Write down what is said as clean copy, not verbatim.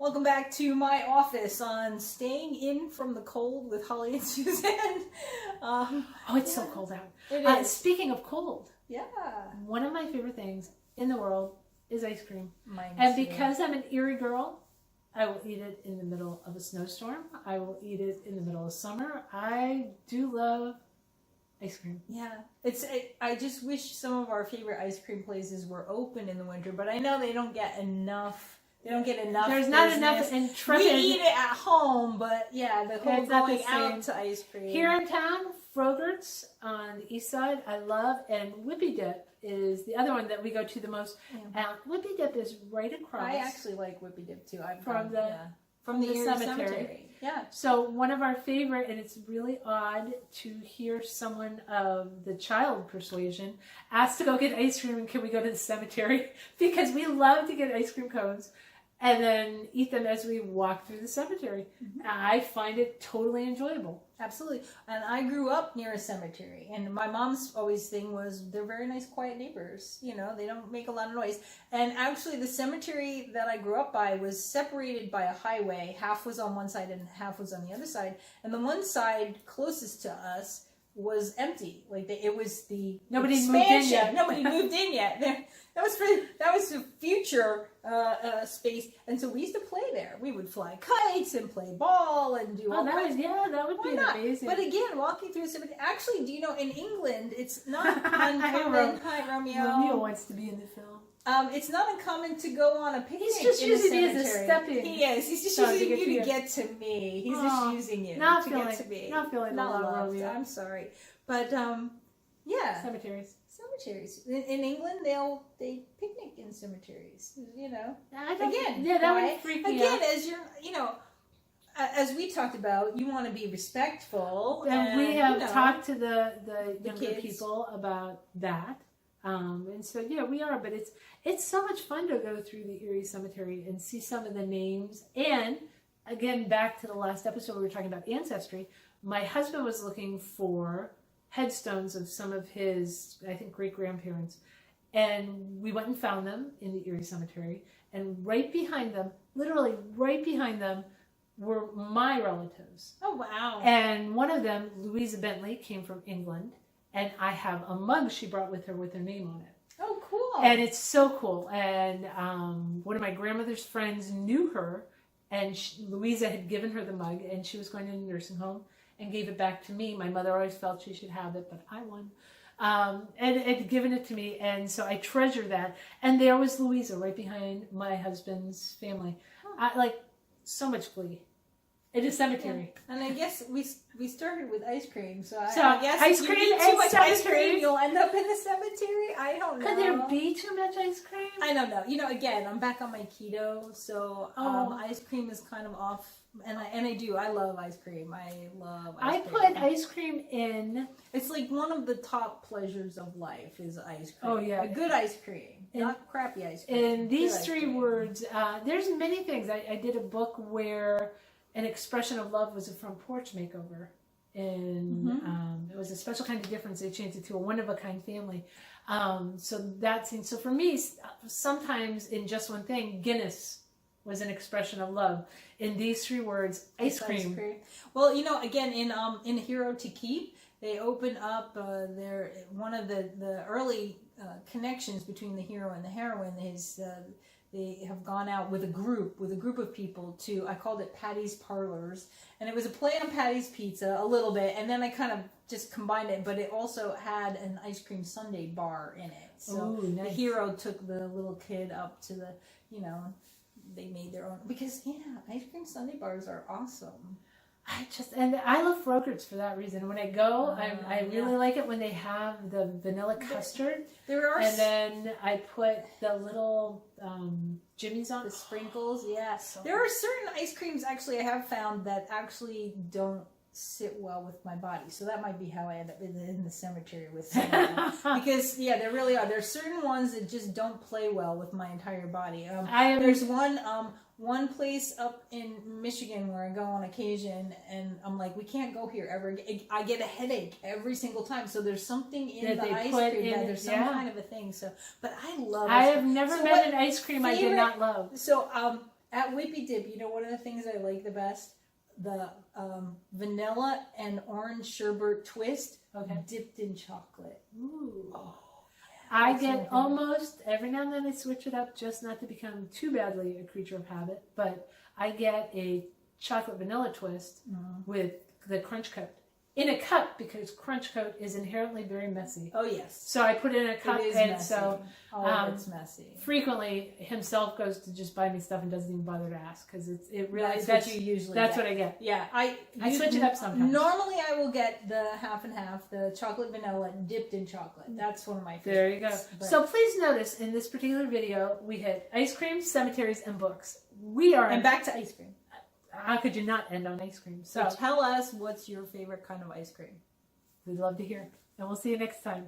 Welcome back to my office on Staying In from the Cold with Holly and Suzanne. Oh, it's so cold out. It is. Speaking of cold, Yeah. one of my favorite things in the world is ice cream. Mine And too. because I'm an Erie girl, I will eat it in the middle of a snowstorm. I will eat it in the middle of summer. I do love ice cream. Yeah. I just wish some of our favorite ice cream places were open in the winter, but I know they don't get enough. There's not enough in Trippin. We eat it at home, but yeah, the whole It's not the going out same. to ice cream. Here in town, Frogert's on the east side, I love, and Whippy Dip is the other one that we go to the most. Yeah. Whippy Dip is right across. I actually like Whippy Dip too. From the Erie cemetery. Yeah. So one of our favorite, and it's really odd to hear someone of the child persuasion ask to go get ice cream and can we go to the cemetery? Because we love to get ice cream cones and then eat them as we walk through the cemetery. Mm-hmm. I find it totally enjoyable. Absolutely. And I grew up near a cemetery, and my mom's always thing was they're very nice, quiet neighbors. You know, they don't make a lot of noise. And actually, the cemetery that I grew up by was separated by a highway. Half was on one side and half was on the other side. And the one side closest to us was empty. Like it was the Nobody expansion. moved in yet. Nobody moved in yet. That was the future space, and so we used to play there. We would fly kites and play ball and do all kinds. That would be amazing. But again, walking through a cemetery. Actually, do you know in England it's not uncommon? Hi, Romeo. Romeo wants to be in the film. It's not uncommon to go on a picnic. He's just in using the me as a cemetery. stepping. He is. He's just So using to you get to get to me. He's just using you not to feeling, get to me. Not feeling Not a lot, loved. Romeo. I'm sorry, but yeah. Cemeteries. Cemeteries in England, they picnic in cemeteries. You know, Again, that would freak me out. Again, as you're, as we talked about, you want to be respectful. And we have talked to the younger kids. people about that. And so, yeah, we are. But it's so much fun to go through the Erie Cemetery and see some of the names. And, again, back to the last episode, we were talking about ancestry. My husband was looking for headstones of some of his, I think, great-grandparents. And we went and found them in the Erie Cemetery. And right behind them, literally right behind them, were my relatives. Oh, wow. And one of them, Louisa Bentley, came from England. And I have a mug she brought with her with her name on it. Oh, cool. And it's so cool. And one of my grandmother's friends knew her. And Louisa had given her the mug. And she was going to a nursing home and gave it back to me. My mother always felt she should have it, but I won. And had given it to me. And so I treasure that. And there was Louisa right behind my husband's family. So much glee. It is cemetery. Yeah. And I guess we started with ice cream, so I guess ice if cream you eat and too much ice cream, cemetery. you'll end up in the cemetery. I don't know. Could there be too much ice cream? I don't know. Again, I'm back on my keto, so ice cream is kind of off. And I love ice cream. I love ice cream. I put ice cream in. It's like one of the top pleasures of life is ice cream. Oh, yeah. A good ice cream, not crappy ice cream. In these Good ice three cream. words, there's many things. I did a book where an expression of love was a front porch makeover. And it was a special kind of difference. They changed it to a one-of-a-kind family. So for me, sometimes in just one thing, Guinness was an expression of love. In these three words, ice cream. Well, again, in Hero to Keep, they open up one of the early connections between the hero and the heroine is they have gone out with a group of people to, I called it Patty's Parlors, and it was a play on Patty's Pizza a little bit, and then I kind of just combined it, but it also had an ice cream sundae bar in it. So Ooh, nice. The hero took the little kid up to the, they made their own, because ice cream sundae bars are awesome. I love Frogert's for that reason. When I go, I really like it when they have the vanilla custard. And then I put the little jimmies on. The sprinkles, yeah. So there are certain ice creams, actually, I have found that actually don't sit well with my body. So that might be how I end up in the cemetery with some of them. Because, there really are. There's certain ones that just don't play well with my entire body. There's one place up in Michigan where I go on occasion, and I'm like, we can't go here ever. I get a headache every single time. So there's something in the ice cream that there's some kind of a thing. So, but I love. I have never met an ice cream I did not love. So, at Whippy Dip, you know, one of the things I like the best, the vanilla and orange sherbet twist, dipped in chocolate. Ooh. Oh, I get almost every now and then I switch it up, just not to become too badly a creature of habit. But I get a chocolate vanilla twist with the crunch coat in a cup, because crunch coat is inherently very messy. Oh yes. So I put it in a cup, and messy. so it's messy. Frequently himself goes to just buy me stuff and doesn't even bother to ask, because it really that's what you usually that's get. what I get. Yeah, I switch it up sometimes. Normally I will get the half and half, the chocolate vanilla dipped in chocolate. That's one of my favorites. There you go. But so please notice in this particular video we hit ice cream, cemeteries, and books. And back to ice cream. How could you not end on ice cream? So tell us, what's your favorite kind of ice cream? We'd love to hear. And we'll see you next time.